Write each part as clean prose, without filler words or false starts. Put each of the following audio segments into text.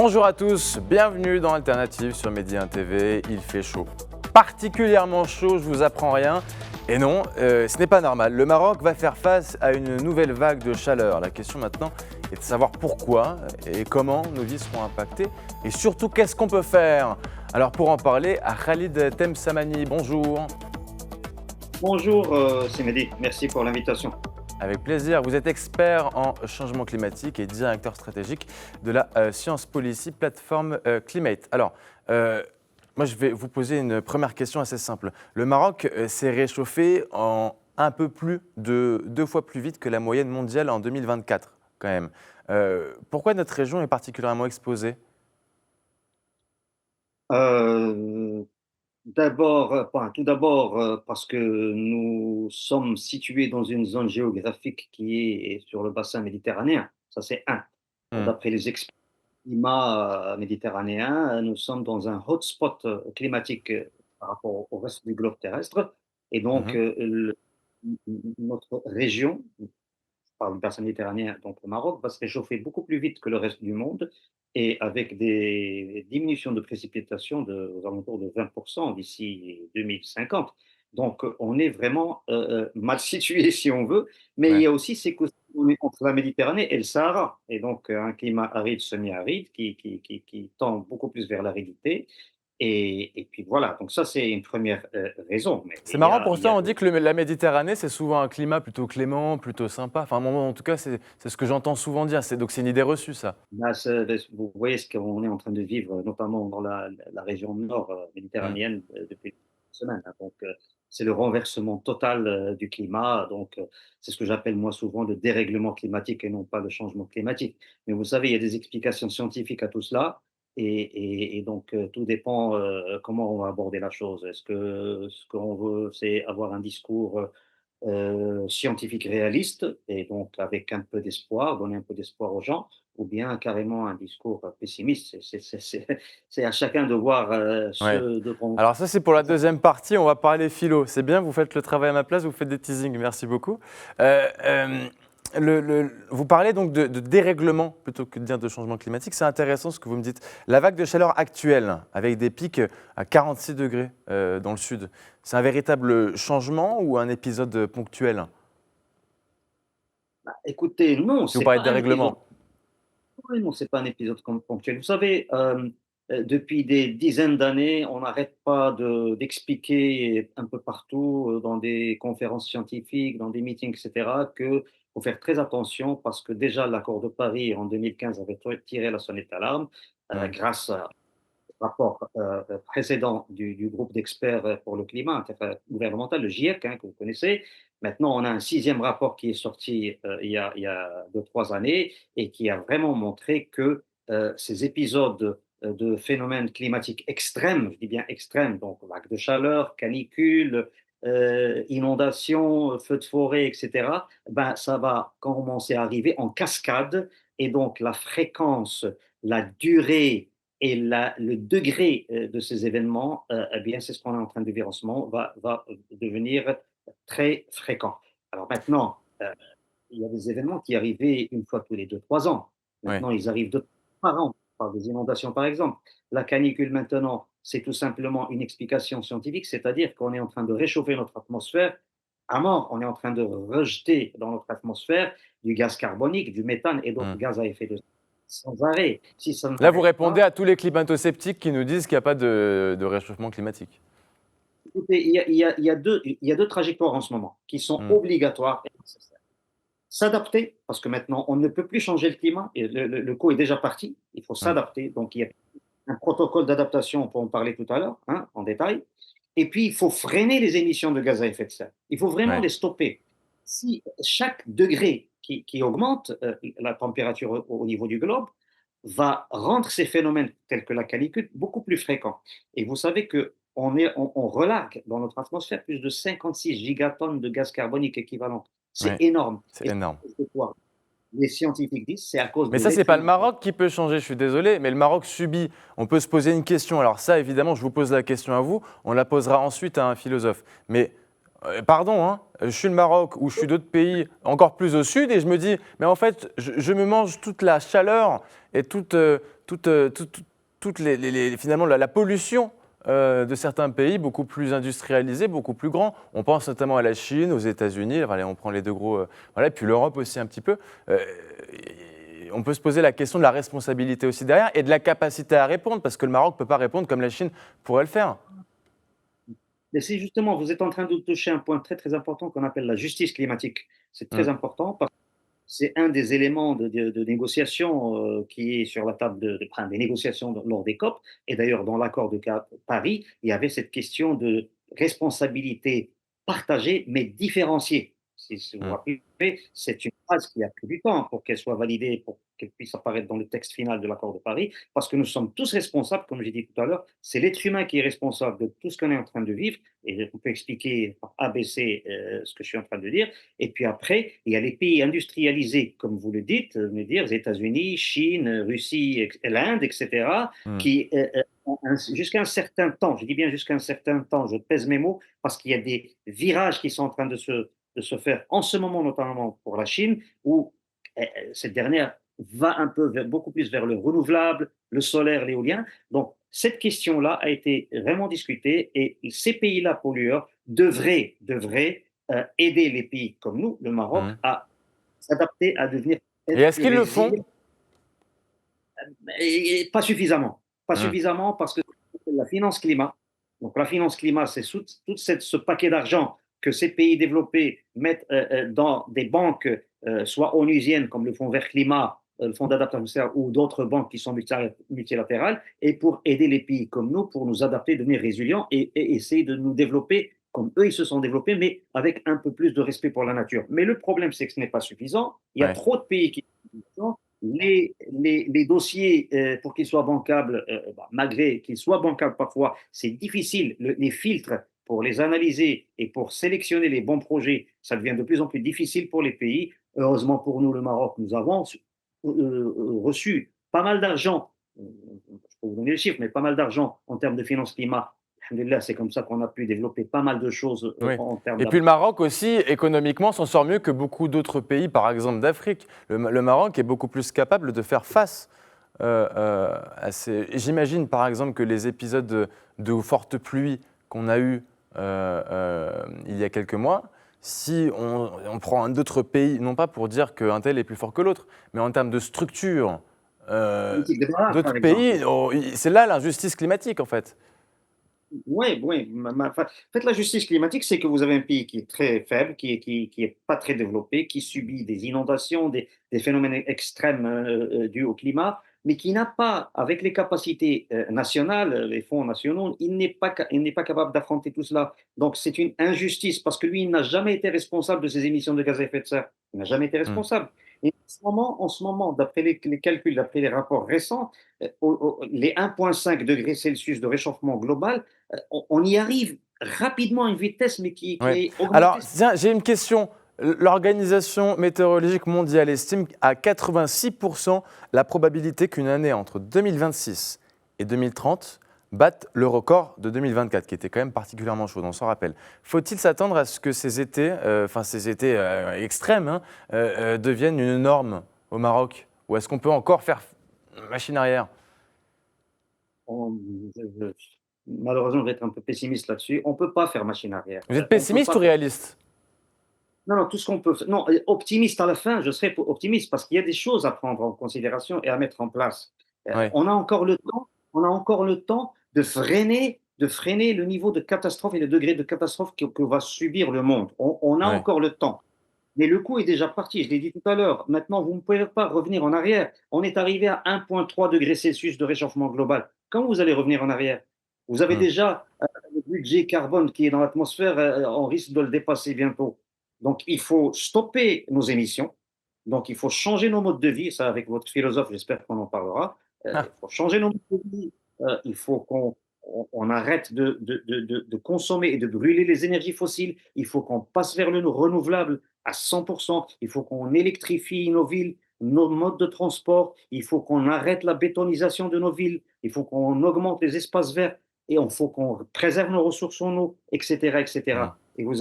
Bonjour à tous, bienvenue dans Alternative sur Medi 1 TV. Il fait chaud, particulièrement chaud, je vous apprends rien. Et non, ce n'est pas normal. Le Maroc va faire face à une nouvelle vague de chaleur. La question maintenant est de savoir pourquoi et comment nos vies seront impactées. Et surtout, qu'est-ce qu'on peut faire? Alors pour en parler, à Khalid Temsamani, bonjour. Bonjour, c'est Mehdi. Merci pour l'invitation. Avec plaisir. Vous êtes expert en changement climatique et directeur stratégique de la Science Policy plateforme Climate. Alors, moi, je vais vous poser une première question assez simple. Le Maroc s'est réchauffé en un peu plus de 2 fois plus vite que la moyenne mondiale en 2024, quand même. Pourquoi notre région est particulièrement exposée? Euh, tout d'abord, parce que nous sommes situés dans une zone géographique qui est sur le bassin méditerranéen. Ça, c'est un. Hmm. D'après les experts du climat méditerranéen, nous sommes dans un hotspot climatique par rapport au reste du globe terrestre. Et donc, Mhm. notre région, par le bassin méditerranéen, donc le Maroc, va se réchauffer beaucoup plus vite que le reste du monde et avec des diminutions de précipitations aux alentours de 20% d'ici 2050. Donc, on est vraiment mal situé si on veut, mais il Ouais. y a aussi ces côtés entre la Méditerranée et le Sahara, et donc un climat aride, semi-aride, qui tend beaucoup plus vers l'aridité. Et puis voilà, donc ça c'est une première raison. Mais C'est marrant pour il y ça, a on dit que la Méditerranée, c'est souvent un climat plutôt clément, plutôt sympa. Enfin, moi, en tout cas, c'est ce que j'entends souvent dire. Donc c'est une idée reçue, ça. Là, vous voyez ce qu'on est en train de vivre, notamment dans la région nord Hmm. méditerranéenne depuis une semaine, hein. Donc, c'est le renversement total du climat. Donc, c'est ce que j'appelle moi souvent le dérèglement climatique et non pas le changement climatique. Mais vous savez, il y a des explications scientifiques à tout cela. Et donc, tout dépend comment on va aborder la chose. Est-ce que ce qu'on veut, c'est avoir un discours scientifique réaliste et donc avec un peu d'espoir, donner un peu d'espoir aux gens, ou bien carrément un discours pessimiste. C'est à chacun de voir Ouais. ce de quoi Alors ça, c'est pour la deuxième partie. On va parler philo. C'est bien, vous faites le travail à ma place, vous faites des teasings. Merci beaucoup. Euh, euh, vous parlez donc de dérèglement plutôt que de dire de changement climatique. C'est intéressant ce que vous me dites. La vague de chaleur actuelle, avec des pics à 46 degrés dans le sud, c'est un véritable changement ou un épisode ponctuel? Écoutez, non, Si vous c'est parlez pas de un épisode. dérèglement. Oui, non, c'est pas un épisode ponctuel. Vous savez, depuis des dizaines d'années, on n'arrête pas d'expliquer un peu partout, dans des conférences scientifiques, dans des meetings, etc., que faut faire très attention parce que déjà l'accord de Paris en 2015 avait tiré la sonnette d'alarme Hmm. grâce rapport précédent du groupe d'experts pour le climat gouvernemental, le GIEC, hein, que vous connaissez. Maintenant, on a un 6e rapport qui est sorti il y a 2, 3 années et qui a vraiment montré que ces épisodes de phénomènes climatiques extrêmes, je dis bien extrêmes, donc vagues de chaleur, canicules, inondations, feux de forêt, etc., ben, ça va commencer à arriver en cascade et donc la fréquence, la durée et le degré de ces événements, eh bien, c'est ce qu'on est en train de vivre en ce moment, va devenir très fréquent. Alors maintenant, il y a des événements qui arrivaient une fois tous les 2, 3 ans. Ouais. Maintenant, ils arrivent 2 par an, par des inondations par exemple. La canicule maintenant, c'est tout simplement une explication scientifique, c'est-à-dire qu'on est en train de réchauffer notre atmosphère à mort. On est en train de rejeter dans notre atmosphère du gaz carbonique, du méthane et d'autres Hmm. gaz à effet de serre sans arrêt. Si ça ne Là, vous s'arrête répondez pas, à tous les climato-sceptiques qui nous disent qu'il n'y a pas de réchauffement climatique. écoutez, il y a deux trajectoires en ce moment qui sont Hmm. obligatoires et nécessaires. S'adapter, parce que maintenant, on ne peut plus changer le climat, et le coup est déjà parti, il faut Hmm. s'adapter. Donc, il y a un protocole d'adaptation, on peut en parler tout à l'heure, hein, en détail. Et puis, il faut freiner les émissions de gaz à effet de serre. Il faut vraiment Ouais. les stopper. Si chaque degré qui augmente la température au niveau du globe va rendre ces phénomènes tels que la canicule beaucoup plus fréquents. Et vous savez que on relargue dans notre atmosphère plus de 56 gigatonnes de gaz carbonique équivalent. C'est Ouais. énorme. C'est Et énorme. c'est quoi les scientifiques disent, c'est à cause Mais de ça, c'est l'être pas le humain. Maroc qui peut changer, je suis désolé, mais le Maroc subit. On peut se poser une question. Alors ça, évidemment, je vous pose la question à vous, on la posera ensuite à un philosophe. Mais pardon, hein, je suis le Maroc ou je suis d'autres pays encore plus au sud et je me dis, mais en fait, je me mange toute la chaleur et toute finalement la pollution de certains pays beaucoup plus industrialisés, beaucoup plus grands. On pense notamment à la Chine, aux États-Unis, voilà, on prend les deux gros, voilà, et puis l'Europe aussi un petit peu. On peut se poser la question de la responsabilité aussi derrière et de la capacité à répondre, parce que le Maroc ne peut pas répondre comme la Chine pourrait le faire. Mais c'est justement, vous êtes en train de toucher un point très très important qu'on appelle la justice climatique. C'est très Mm. important parce que c'est un des éléments de négociation qui est sur la table enfin, des négociations lors des COP. Et d'ailleurs, dans l'accord de Paris, il y avait cette question de responsabilité partagée mais différenciée. Si vous vous Mm. rappelez, c'est une phrase qui a pris du temps pour qu'elle soit validée, pour qu'elle puisse apparaître dans le texte final de l'accord de Paris, parce que nous sommes tous responsables, comme j'ai dit tout à l'heure, c'est l'être humain qui est responsable de tout ce qu'on est en train de vivre, et on peut expliquer par ABC ce que je suis en train de dire, et puis après, il y a les pays industrialisés, comme vous le dites, me dire, les États-Unis, Chine, Russie, l'Inde, etc., Mm. qui, jusqu'à un certain temps, je dis bien jusqu'à un certain temps, je pèse mes mots, parce qu'il y a des virages qui sont en train de se faire en ce moment, notamment pour la Chine, où cette dernière va un peu beaucoup plus vers le renouvelable, le solaire, l'éolien. Donc, cette question-là a été vraiment discutée et ces pays-là pollueurs devraient aider les pays comme nous, le Maroc, Mm. à s'adapter, à devenir Et est-ce plus qu'ils le font? résilients. Et pas suffisamment. Pas Mm. suffisamment parce que la finance climat, donc la finance climat, c'est tout ce paquet d'argent que ces pays développés mettent dans des banques, soit onusiennes comme le Fonds vert climat, le Fonds d'adaptation ou d'autres banques qui sont multilatérales, et pour aider les pays comme nous, pour nous adapter, devenir résilients et essayer de nous développer comme eux, ils se sont développés, mais avec un peu plus de respect pour la nature. Mais le problème, c'est que ce n'est pas suffisant. Il y a Ouais. trop de pays qui les dossiers, pour qu'ils soient bancables, malgré qu'ils soient bancables parfois, c'est difficile. Les filtres pour les analyser et pour sélectionner les bons projets, ça devient de plus en plus difficile pour les pays. Heureusement pour nous, le Maroc, nous avons reçu pas mal d'argent, je peux vous donner les chiffres, mais pas mal d'argent en termes de finances climat. Alhamdulillah, c'est comme ça qu'on a pu développer pas mal de choses Oui. en termes Et puis le Maroc aussi, économiquement, s'en sort mieux que beaucoup d'autres pays, par exemple d'Afrique. Le Maroc est beaucoup plus capable de faire face à ces... J'imagine par exemple que les épisodes de fortes pluies qu'on a eus il y a quelques mois, si on prend d'autres pays, non pas pour dire qu'un tel est plus fort que l'autre, mais en termes de structure politiques de barrage, d'autres par exemple. pays, c'est là l'injustice climatique en fait. Oui, oui. En fait, la justice climatique, c'est que vous avez un pays qui est très faible, qui est pas très développé, qui subit des inondations, des phénomènes extrêmes dus au climat, mais qui n'a pas, avec les capacités nationales, les fonds nationaux, il n'est pas capable d'affronter tout cela. Donc, c'est une injustice parce que lui, il n'a jamais été responsable de ses émissions de gaz à effet de serre. Il n'a jamais été Hmm. responsable. Et en ce moment d'après les calculs, d'après les rapports récents, les 1,5 degrés Celsius de réchauffement global, on y arrive rapidement à une vitesse, mais qui Ouais. est Alors, augmentée. tiens, j'ai une question. L'Organisation météorologique mondiale estime à 86% la probabilité qu'une année entre 2026 et 2030 batte le record de 2024, qui était quand même particulièrement chaud, on s'en rappelle. Faut-il s'attendre à ce que ces étés, ces étés extrêmes, hein, deviennent une norme au Maroc? Ou est-ce qu'on peut encore faire machine arrière? On- je- Malheureusement, je vais être un peu pessimiste là-dessus. On ne peut pas faire machine arrière. Vous êtes On peut pessimiste pas ou faire. réaliste? Non, non, tout ce qu'on peut faire. Non, optimiste à la fin, je serai optimiste parce qu'il y a des choses à prendre en considération et à mettre en place. Oui. On a encore le temps, on a encore le temps de freiner le niveau de catastrophe et le degré de catastrophe que va subir le monde. On a Ouais. encore le temps. Mais le coup est déjà parti, je l'ai dit tout à l'heure. Maintenant, vous ne pouvez pas revenir en arrière. On est arrivé à 1,3 degré Celsius de réchauffement global. Quand vous allez revenir en arrière? Vous avez Hmm. déjà le budget carbone qui est dans l'atmosphère, on risque de le dépasser bientôt. Donc, il faut stopper nos émissions. Donc, il faut changer nos modes de vie. Ça, avec votre philosophe, j'espère qu'on en parlera. Il Ah. faut changer nos modes de vie. Il faut qu'on arrête de consommer et de brûler les énergies fossiles. Il faut qu'on passe vers le renouvelable à 100%. Il faut qu'on électrifie nos villes, nos modes de transport. Il faut qu'on arrête la bétonisation de nos villes. Il faut qu'on augmente les espaces verts et il faut qu'on préserve nos ressources en eau, etc., Hmm. etc. Et vous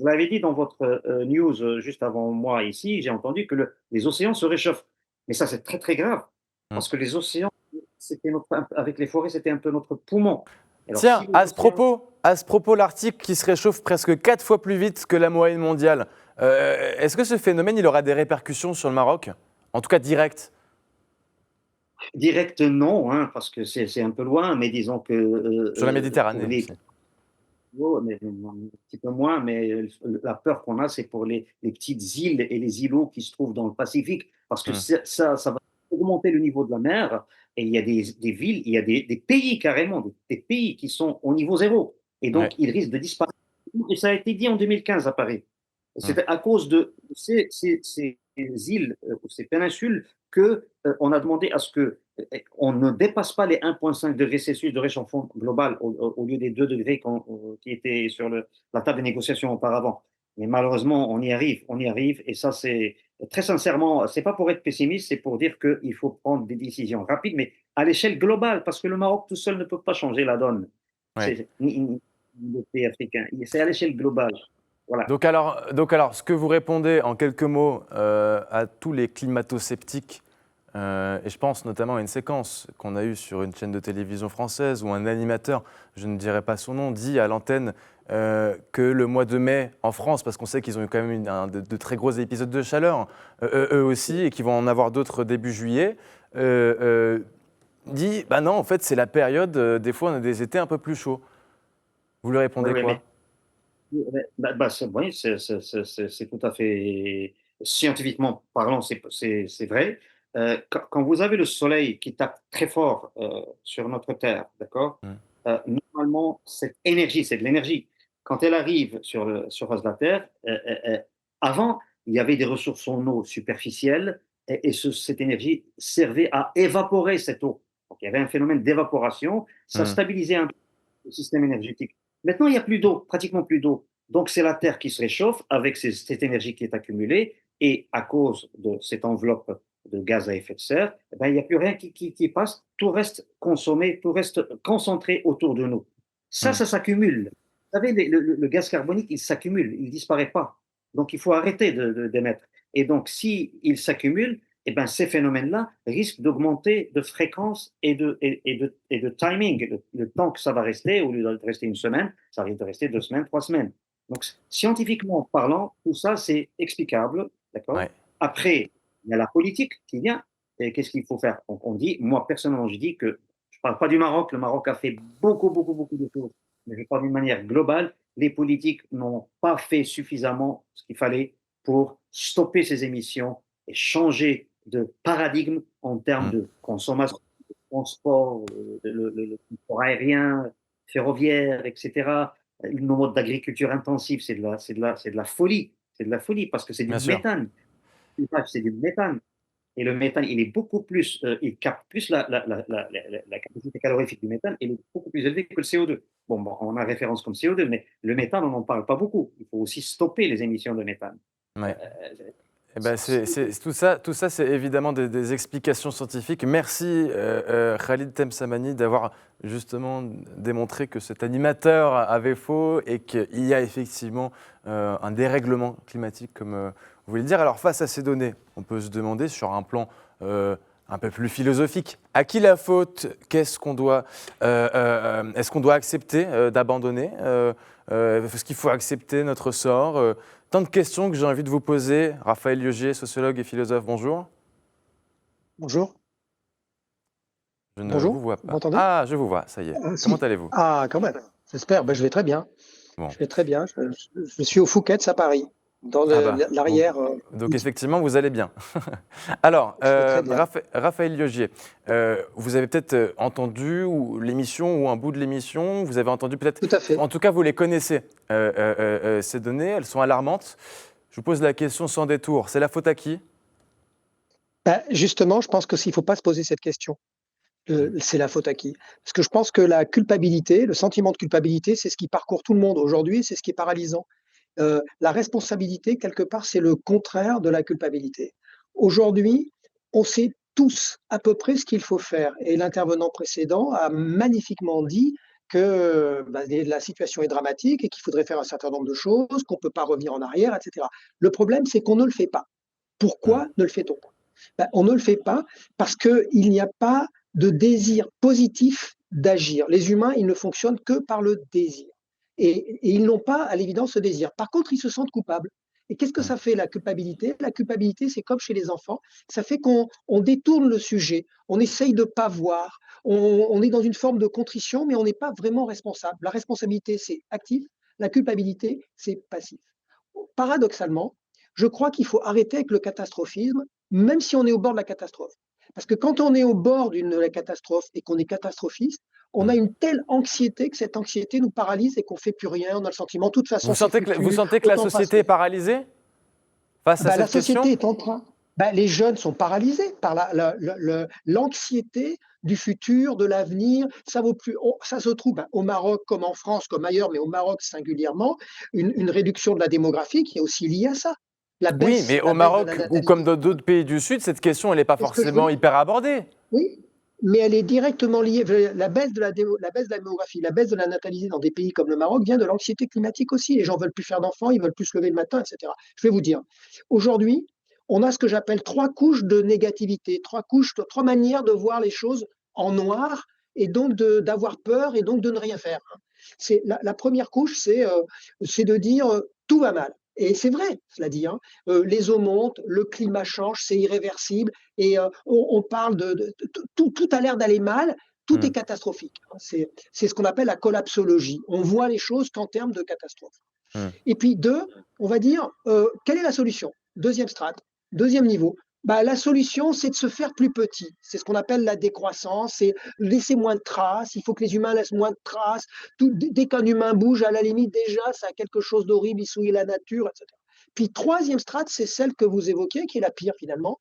l'avez dit dans votre news juste avant moi ici, j'ai entendu que les océans se réchauffent. Mais ça, c'est très, très grave Hmm. parce que les océans avec les forêts, c'était un peu notre poumon. Alors, si Tiens, les océans, à ce propos, l'Arctique qui se réchauffe presque 4 fois plus vite que la moyenne mondiale, est-ce que ce phénomène, il aura des répercussions sur le Maroc? En tout cas, directes. direct, non, hein, parce que c'est un peu loin, mais disons que Sur la pour Méditerranée les aussi. mais un petit peu moins, mais la peur qu'on a, c'est pour les petites îles et les îlots qui se trouvent dans le Pacifique, parce que Hmm. ça va augmenter le niveau de la mer, et il y a des villes, il y a des pays carrément, des pays qui sont au niveau zéro, et Ouais. donc ils risquent de disparaître. Et ça a été dit en 2015 à Paris. Hmm. C'est à cause de ces îles, ou ces péninsules, que on a demandé à ce que on ne dépasse pas les 1,5 degrés Celsius de réchauffement global au lieu des 2 degrés qui étaient sur la table des négociations auparavant. Mais malheureusement, on y arrive, et ça, c'est très sincèrement, c'est pas pour être pessimiste, c'est pour dire qu'il faut prendre des décisions rapides, mais à l'échelle globale, parce que le Maroc tout seul ne peut pas changer la donne. Ouais. Ni le pays africain, c'est à l'échelle globale. Voilà. Donc alors, ce que vous répondez en quelques mots à tous les climato-sceptiques, et je pense notamment à une séquence qu'on a eue sur une chaîne de télévision française où un animateur, je ne dirai pas son nom, dit à l'antenne que le mois de mai en France, parce qu'on sait qu'ils ont eu quand même de très gros épisodes de chaleur, eux aussi, et qu'ils vont en avoir d'autres début juillet, dit bah non, en fait, c'est la période, des fois, on a des étés un peu plus chauds. Vous lui Oui, répondez oui, quoi? mais oui, c'est tout à fait scientifiquement parlant, c'est vrai. Quand vous avez le soleil qui tape très fort sur notre Terre, d'accord? Mm. Normalement, cette énergie, c'est de l'énergie. Quand elle arrive sur le surface de la Terre, avant, il y avait des ressources en eau superficielles, et cette énergie servait à évaporer cette eau. Donc, il y avait un phénomène d'évaporation, ça Mm. stabilisait un peu le système énergétique. Maintenant, il n'y a plus d'eau, pratiquement plus d'eau. Donc, c'est la Terre qui se réchauffe avec cette énergie qui est accumulée. Et à cause de cette enveloppe de gaz à effet de serre, eh ben, il n'y a plus rien qui passe. Tout reste consommé, tout reste concentré autour de nous. Mm. Ça s'accumule. Vous savez, le gaz carbonique, il s'accumule, il ne disparaît pas. Donc, il faut arrêter d'émettre. Et donc, s'il s'accumule, eh ben, ces phénomènes-là risquent d'augmenter de fréquence et de timing. Le temps que ça va rester, au lieu de rester une semaine, ça risque de rester 2 semaines, 3 semaines. Donc, scientifiquement parlant, tout ça, c'est explicable. Ouais. D'accord. Après, il y a la politique qui vient. Et qu'est-ce qu'il faut faire? Donc, on dit, moi, personnellement, je dis que je ne parle pas du Maroc. Le Maroc a fait beaucoup, beaucoup, beaucoup de choses. Mais je parle d'une manière globale. Les politiques n'ont pas fait suffisamment ce qu'il fallait pour stopper ces émissions et changer de paradigme en termes Mm. de consommation, de transport, le transport aérien, ferroviaire, etc. Nos modes d'agriculture intensive, c'est de la folie. C'est de la folie parce que c'est du Bien sûr. méthane. C'est du méthane. Et le méthane, il est beaucoup plus, il capte plus la capacité calorifique du méthane, il est beaucoup plus élevé que le CO2. Bon, on a référence comme CO2, mais le méthane, on n'en parle pas beaucoup. Il faut aussi stopper les émissions de méthane. Euh, Ouais. Eh ben, c'est- tout ça c'est évidemment des explications scientifiques. Merci Khalid Temsamani d'avoir justement démontré que cet animateur avait faux et qu'il y a effectivement un dérèglement climatique, comme vous voulez le dire. Alors face à ces données, on peut se demander sur un plan un peu plus philosophique, à qui la faute? Est-ce qu'on doit accepter d'abandonner? Est-ce qu'il faut accepter notre sort? Tant de questions que j'ai envie de vous poser. Raphaël Liogier, sociologue et philosophe, bonjour. Bonjour, Je ne vous bonjour, vois vous pas. m'entendez? Ah, je vous vois, ça y est. Comment Si. allez-vous? Ah, quand même. J'espère. Ben, je vais très bien. Bon. Je vais très bien. Je suis au Fouquet's à Paris, dans Ah bah, l'arrière. donc effectivement, vous allez bien. Alors, Je vais très bien. Raphaël Liogier, vous avez peut-être entendu l'émission ou un bout de l'émission, vous avez entendu peut-être, Tout à fait. en tout cas vous les connaissez, ces données, elles sont alarmantes. Je vous pose la question sans détour, c'est la faute à qui? Ben, justement, je pense que s'il ne faut pas se poser cette question, Mm. c'est la faute à qui? Parce que je pense que la culpabilité, le sentiment de culpabilité, c'est ce qui parcourt tout le monde aujourd'hui, c'est ce qui est paralysant. La responsabilité, quelque part, c'est le contraire de la culpabilité. Aujourd'hui, on sait tous à peu près ce qu'il faut faire et l'intervenant précédent a magnifiquement dit que, bah, la situation est dramatique et qu'il faudrait faire un certain nombre de choses, qu'on ne peut pas revenir en arrière, et cetera. Le problème, c'est qu'on ne le fait pas. Mm. Pourquoi ne le fait-on pas? Bah, on ne le fait pas parce qu'il n'y a pas de désir positif d'agir. Les humains, ils ne fonctionnent que par le désir. Et ils n'ont pas, à l'évidence, ce désir. Par contre, ils se sentent coupables. Et qu'est-ce que Mmh. ça fait, la culpabilité? La culpabilité, c'est comme chez les enfants, ça fait qu'on détourne le sujet, on essaye de ne pas voir, on est dans une forme de contrition, mais on n'est pas vraiment responsable. La responsabilité, c'est actif, la culpabilité, c'est passif. Paradoxalement, je crois qu'il faut arrêter avec le catastrophisme, même si on est au bord de la catastrophe. Parce que quand on est au bord d'une catastrophe et qu'on est catastrophiste, on a Mmh. une telle anxiété que cette anxiété nous paralyse et qu'on ne fait plus rien. On a le sentiment, de toute façon, c'est Vous foutu, sentez que la autant société est passer. paralysée face à La cette société question? est en train. Les jeunes sont paralysés par l'anxiété du futur, de l'avenir. Ça vaut plus. Ça se trouve au Maroc comme en France, comme ailleurs, mais au Maroc singulièrement, une réduction de la démographie qui est aussi liée à ça. Oui, mais au La baisse de la Maroc ou comme natalité. dans d'autres pays du Sud, cette question, elle n'est pas C'est ce que je veux forcément dire. hyper abordée. Oui, mais elle est directement liée. La baisse de la démographie, la baisse de la natalité dans des pays comme le Maroc vient de l'anxiété climatique aussi. Les gens veulent plus faire d'enfants, ils veulent plus se lever le matin, etc. Je vais vous dire, aujourd'hui, on a ce que j'appelle trois couches de négativité, trois manières de voir les choses en noir et donc d'avoir peur et donc de ne rien faire. C'est la première couche, c'est de dire tout va mal. Et c'est vrai, cela dit. Les eaux montent, le climat change, c'est irréversible. Et on parle tout a l'air d'aller mal, tout est Mmh. catastrophique. C'est ce qu'on appelle la collapsologie. On voit les choses qu'en termes de catastrophe. Mmh. Et puis deux, on va dire, quelle est la solution? Deuxième strate, deuxième niveau. La solution, c'est de se faire plus petit. C'est ce qu'on appelle la décroissance, c'est laisser moins de traces. Il faut que les humains laissent moins de traces. Dès qu'un humain bouge, à la limite, déjà, ça a quelque chose d'horrible, il souille la nature, etc. Puis troisième strate, c'est celle que vous évoquez, qui est la pire finalement,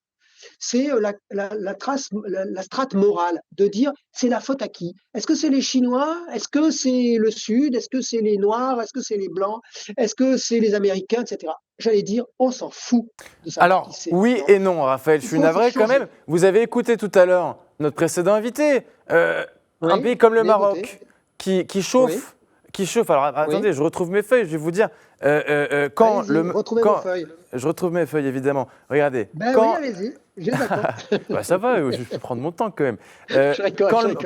c'est la strate morale, de dire c'est la faute à qui? Est-ce que c'est les Chinois? Est-ce que c'est le Sud? Est-ce que c'est les Noirs? Est-ce que c'est les Blancs? Est-ce que c'est les Américains, etc. J'allais dire, on s'en fout de savoir qui Alors, c'est. oui et non, Raphaël, je Il suis faut navré quand changer. même. Vous avez écouté tout à l'heure notre précédent invité. Un Oui, pays comme le j'ai écouté. Maroc qui Oui, chauffe, qui chauffe. Alors oui. attendez, je retrouve mes feuilles, je vais vous dire. Quand Allez-y, retrouvez vos quand, feuilles. je retrouve mes feuilles évidemment. Regardez, Ben oui, quand allez-y, je les attends. bah, ça va, je vais prendre mon temps quand même. Euh, Je rigole, je rigole.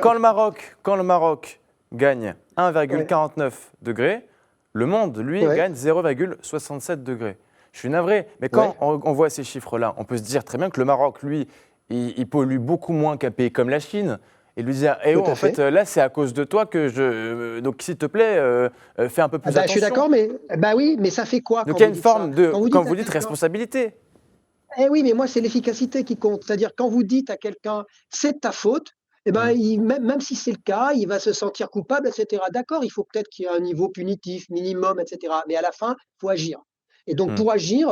quand le Maroc gagne Ouais, 1,49 degrés, le monde, lui, ouais, gagne 0,67 degrés. Je suis navré, mais quand ouais, on voit ces chiffres-là, on peut se dire très bien que le Maroc, lui, il pollue beaucoup moins qu'un pays comme la Chine. Et lui dire, eh tout oh, à en fait, fait. là, c'est à cause de toi que je. Donc, s'il te plaît, fais un peu plus Je suis attention. d'accord, mais oui, mais ça fait quoi Donc, quand il y a vous une dites ça? forme de, Quand vous comme dites vous à dites, quelqu'un, responsabilité. eh oui, mais moi, c'est l'efficacité qui compte. C'est-à-dire, quand vous dites à quelqu'un, c'est de ta faute, eh ben, Hmm, même si c'est le cas, il va se sentir coupable, etc. D'accord, il faut peut-être qu'il y ait un niveau punitif minimum, etc. Mais à la fin, il faut agir. Et donc, hmm, pour agir,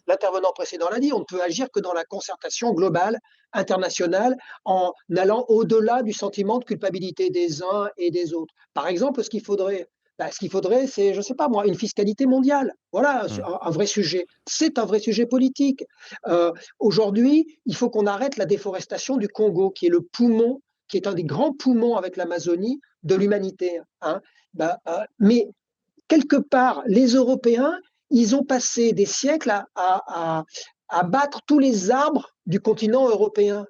l'intervenant précédent l'a dit, on ne peut agir que dans la concertation globale, internationale, en allant au-delà du sentiment de culpabilité des uns et des autres. Par exemple, ce qu'il faudrait, c'est, je ne sais pas moi, une fiscalité mondiale. Voilà hmm, un vrai sujet. C'est un vrai sujet politique. Euh, Aujourd'hui, il faut qu'on arrête la déforestation du Congo, qui est le poumon, qui est un des grands poumons avec l'Amazonie de l'humanité. Mais quelque part, les Européens, ils ont passé des siècles à battre tous les arbres du continent européen.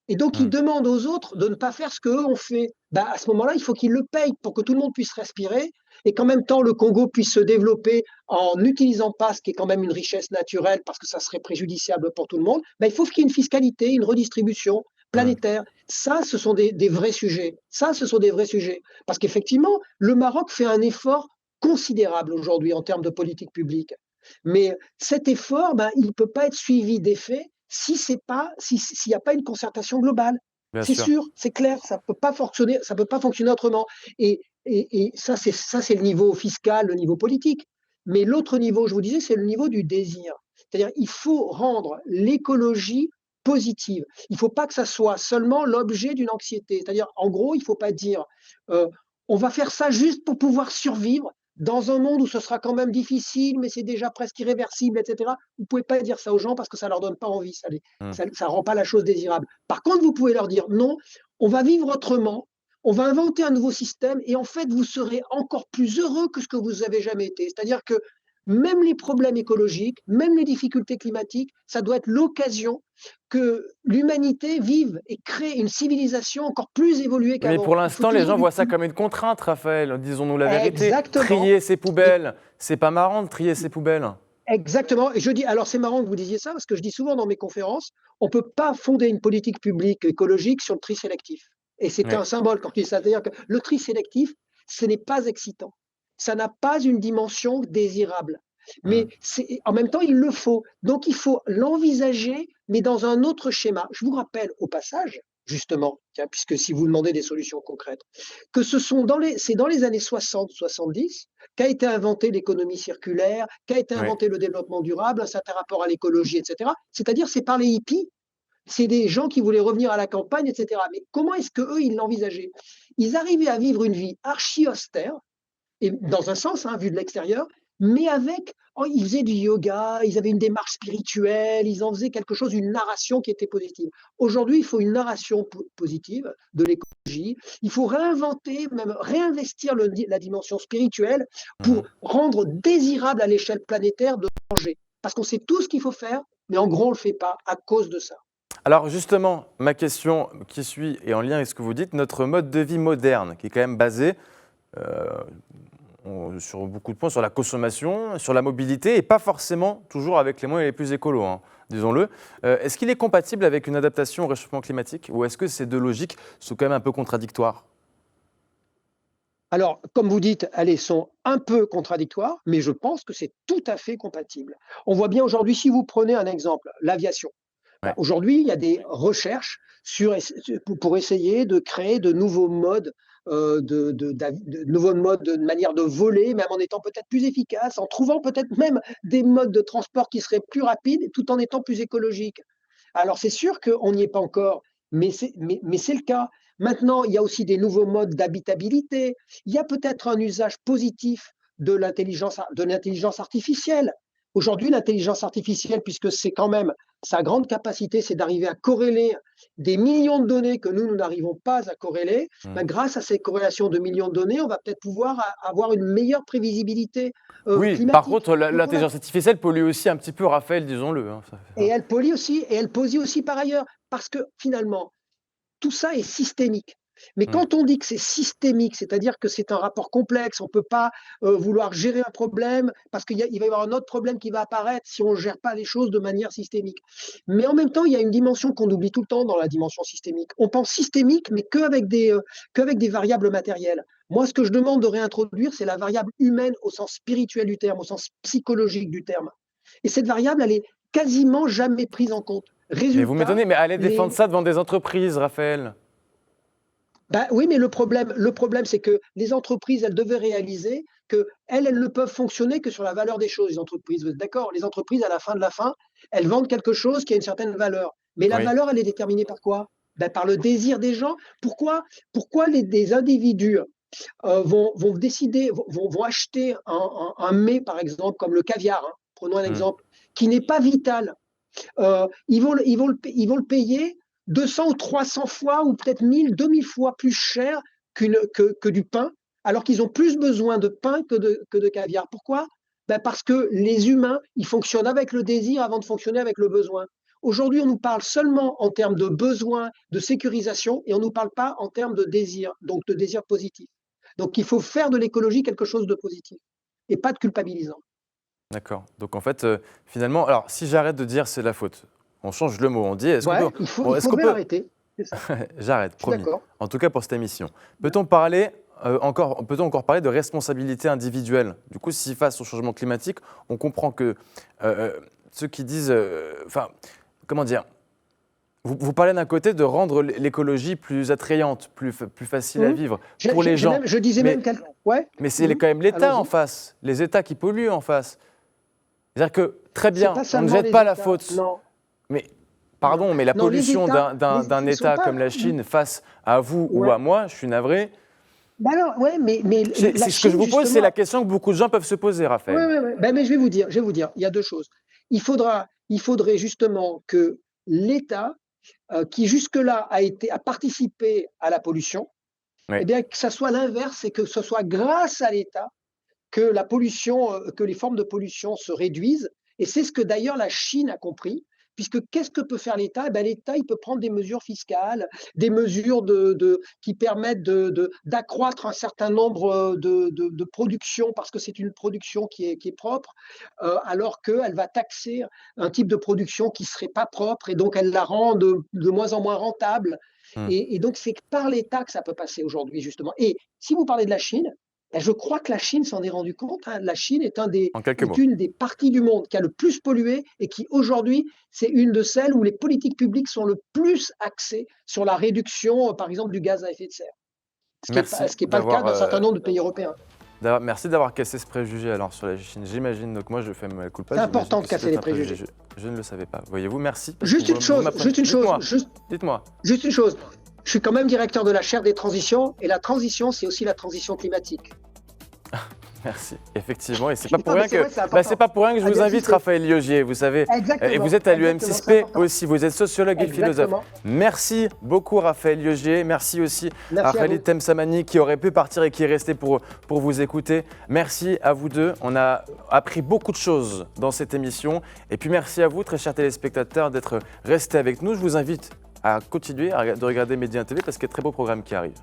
Et donc, ils hmm, demandent aux autres de ne pas faire ce qu'eux ont fait. À ce moment-là, il faut qu'ils le payent pour que tout le monde puisse respirer et qu'en même temps, le Congo puisse se développer en n'utilisant pas ce qui est quand même une richesse naturelle parce que ça serait préjudiciable pour tout le monde. Il faut qu'il y ait une fiscalité, une redistribution hmm. planétaire. Ça, ce sont des vrais sujets. Ça, ce sont des vrais sujets. Parce qu'effectivement, le Maroc fait un effort considérable aujourd'hui en termes de politique publique. Mais cet effort, il ne peut pas être suivi d'effets s'il n'y a pas une concertation globale. Bien C'est sûr. sûr, c'est clair, ça peut pas fonctionner autrement. Et ça, c'est le niveau fiscal, le niveau politique. Mais l'autre niveau, je vous disais, c'est le niveau du désir. C'est-à-dire, il faut rendre l'écologie positive. Il ne faut pas que ça soit seulement l'objet d'une anxiété. C'est-à-dire, en gros, il ne faut pas dire euh, on va faire ça juste pour pouvoir survivre dans un monde où ce sera quand même difficile, mais c'est déjà presque irréversible, etc. Vous ne pouvez pas dire ça aux gens parce que ça ne leur donne pas envie, Hmm. ça rend pas la chose désirable. Par contre, vous pouvez leur dire non, on va vivre autrement, on va inventer un nouveau système et en fait, vous serez encore plus heureux que ce que vous avez jamais été. C'est-à-dire que même les problèmes écologiques, même les difficultés climatiques, ça doit être l'occasion que l'humanité vive et crée une civilisation encore plus évoluée Mais qu'avant. pour Il faut l'instant, les toujours gens du voient ça plus. comme une contrainte, Raphaël. Disons-nous la vérité. Exactement. Trier ses Et poubelles, c'est pas marrant de trier ses poubelles. exactement. Et je dis, alors c'est marrant que vous disiez ça, parce que je dis souvent dans mes conférences, on ne peut pas fonder une politique publique écologique sur le tri sélectif. Et c'est Oui. un symbole quand je dis ça. C'est-à-dire que le tri sélectif, ce n'est pas excitant. Ça n'a pas une dimension désirable. Mais Mm. en même temps, il le faut. Donc il faut l'envisager, mais dans un autre schéma. Je vous rappelle au passage, justement, tiens, puisque si vous demandez des solutions concrètes, que c'est dans les années 60-70 qu'a été inventée l'économie circulaire, qu'a été Oui. inventé le développement durable, un certain rapport à l'écologie, etc. C'est-à-dire, c'est par les hippies, c'est des gens qui voulaient revenir à la campagne, etc. Mais comment est-ce qu'eux, ils l'envisageaient? Ils arrivaient à vivre une vie archi-austère, et dans un sens, hein, vu de l'extérieur, mais ils faisaient du yoga, ils avaient une démarche spirituelle, ils en faisaient quelque chose, une narration qui était positive. Aujourd'hui, il faut une narration positive de l'écologie. Il faut réinventer, même réinvestir la dimension spirituelle pour Mhm. rendre désirable à l'échelle planétaire de changer. Parce qu'on sait tout ce qu'il faut faire, mais en gros, on ne le fait pas à cause de ça. Alors justement, ma question qui suit est en lien avec ce que vous dites. Notre mode de vie moderne, qui est quand même basé euh, sur beaucoup de points, sur la consommation, sur la mobilité, et pas forcément toujours avec les moyens les plus écolos, hein, disons-le. Est-ce qu'il est compatible avec une adaptation au réchauffement climatique, ou est-ce que ces deux logiques sont quand même un peu contradictoires? Alors, comme vous dites, elles sont un peu contradictoires, mais je pense que c'est tout à fait compatible. On voit bien aujourd'hui, si vous prenez un exemple, l'aviation. Ben, Ouais. aujourd'hui, il y a des recherches pour essayer de créer de nouveaux modes, de nouveaux modes de manière de voler, même en étant peut-être plus efficace, en trouvant peut-être même des modes de transport qui seraient plus rapides, tout en étant plus écologiques. Alors c'est sûr qu'on n'y est pas encore, mais c'est le cas. Maintenant, il y a aussi des nouveaux modes d'habitabilité. Il y a peut-être un usage positif de l'intelligence artificielle. Aujourd'hui, l'intelligence artificielle, puisque c'est quand même sa grande capacité, c'est d'arriver à corréler des millions de données que nous n'arrivons pas à corréler. Mm. Ben, grâce à ces corrélations de millions de données, on va peut-être pouvoir avoir une meilleure prévisibilité Oui, par climatique. contre, Donc on a l'intelligence artificielle pollue aussi un petit peu, Raphaël, disons-le, hein, et elle pollue aussi, et elle pollue aussi par ailleurs, parce que finalement, tout ça est systémique. Mais Mm. quand on dit que c'est systémique, c'est-à-dire que c'est un rapport complexe, on ne peut pas vouloir gérer un problème, parce il va y avoir un autre problème qui va apparaître si on ne gère pas les choses de manière systémique. Mais en même temps, il y a une dimension qu'on oublie tout le temps dans la dimension systémique. On pense systémique, mais qu'avec des variables matérielles. Moi, ce que je demande de réintroduire, c'est la variable humaine au sens spirituel du terme, au sens psychologique du terme. Et cette variable, elle est quasiment jamais prise en compte. Mais vous Résultat, m'étonnez, mais allez défendre les, ça devant des entreprises, Raphaël. bah oui, mais le problème, c'est que les entreprises, elles devaient réaliser que elles ne peuvent fonctionner que sur la valeur des choses, les entreprises. Vous êtes d'accord? Les entreprises, à la fin de la fin, elles vendent quelque chose qui a une certaine valeur. Mais la Oui. valeur, elle est déterminée par quoi? Ben, par le désir des gens. Pourquoi des individus vont décider, vont acheter un mets, par exemple, comme le caviar, hein, prenons un Mm. exemple, qui n'est pas vital. Ils vont le payer 200 ou 300 fois, ou peut-être 1000, 2000 fois plus cher que du pain, alors qu'ils ont plus besoin de pain que de caviar. Pourquoi? Ben parce que les humains, ils fonctionnent avec le désir avant de fonctionner avec le besoin. Aujourd'hui, on nous parle seulement en termes de besoin, de sécurisation, et on ne nous parle pas en termes de désir, donc de désir positif. Donc il faut faire de l'écologie quelque chose de positif et pas de culpabilisant. D'accord. Donc en fait, finalement, alors si j'arrête de dire c'est la faute, on change le mot, on dit est-ce qu'on peut, Ouais, il est-ce qu'on faudrait peut, l'arrêter. C'est ça. j'arrête, Je suis promis. d'accord. En tout cas pour cette émission. Peut-on encore parler de responsabilité individuelle? Du coup, si face au changement climatique, on comprend que ceux qui disent, enfin, comment dire, vous parlez d'un côté de rendre l'écologie plus attrayante, plus facile à Mmh. vivre pour les gens, Je disais mais même ouais. mais c'est quand même l'État en Allons-y. face, les États qui polluent en face. C'est-à-dire que, très C'est bien, pas on ne seulement jette les pas la États. faute, Non, mais non. pardon, mais la Non, les pollution États, d'un ils sont État pas. comme la Chine face à vous ou Ouais. à moi, je suis navré. Bah non, ouais, mais la C'est ce que je Chine, vous pose, c'est justement. la question que beaucoup de gens peuvent se poser, Ouais, Raphaël. ouais, ouais. Ben, mais je vais vous dire, il y a deux choses. Il faudrait justement que l'État, qui jusque-là a participé à la pollution, eh Oui. bien, que ça soit l'inverse et que ce soit grâce à l'État que la pollution, que les formes de pollution se réduisent. Et c'est ce que d'ailleurs la Chine a compris, puisque qu'est-ce que peut faire l'État? Eh ben, l'État, il peut prendre des mesures fiscales, des mesures qui permettent d'accroître un certain nombre de productions, parce que c'est une production qui est propre, alors qu'elle va taxer un type de production qui ne serait pas propre, et donc elle la rend de moins en moins rentable. Hmm. Et donc, c'est par l'État que ça peut passer aujourd'hui, justement. Et si vous parlez de la Chine, ben, je crois que la Chine s'en est rendu compte, hein. La Chine En quelques est mots. une des parties du monde qui a le plus pollué et qui, aujourd'hui, c'est une de celles où les politiques publiques sont le plus axées sur la réduction, par exemple, du gaz à effet de serre. Merci Ce qui est pas le cas d'avoir d'un certain nombre de pays européens. Merci d'avoir cassé ce préjugé alors sur la Chine. J'imagine, donc moi je fais ma culpa. C'est j'imagine important de que c'est casser les un préjugé. préjugés. Je ne le savais pas. Voyez-vous, merci. parce Juste que une vous chose, m'apprenez. juste une chose, Dites-moi. juste une chose. Je suis quand même directeur de la chaire des transitions, et la transition, c'est aussi la transition climatique. Merci, effectivement, et c'est pas pour Non, mais rien c'est vrai que c'est important. c'est pas pour rien que je À vous bien invite, insister. Raphaël Liogier, vous savez, Exactement. et vous êtes à Exactement, c'est l'UMCSP important. aussi, vous êtes sociologue et philosophe. Exactement. Merci beaucoup, Raphaël Liogier, merci aussi Merci à à vous. Khalid Temsamani qui aurait pu partir et qui est resté pour vous écouter. Merci à vous deux, on a appris beaucoup de choses dans cette émission, et puis merci à vous, très chers téléspectateurs, d'être restés avec nous. Je vous invite à continuer de regarder Média TV parce qu'il y a de très beaux programmes qui arrivent.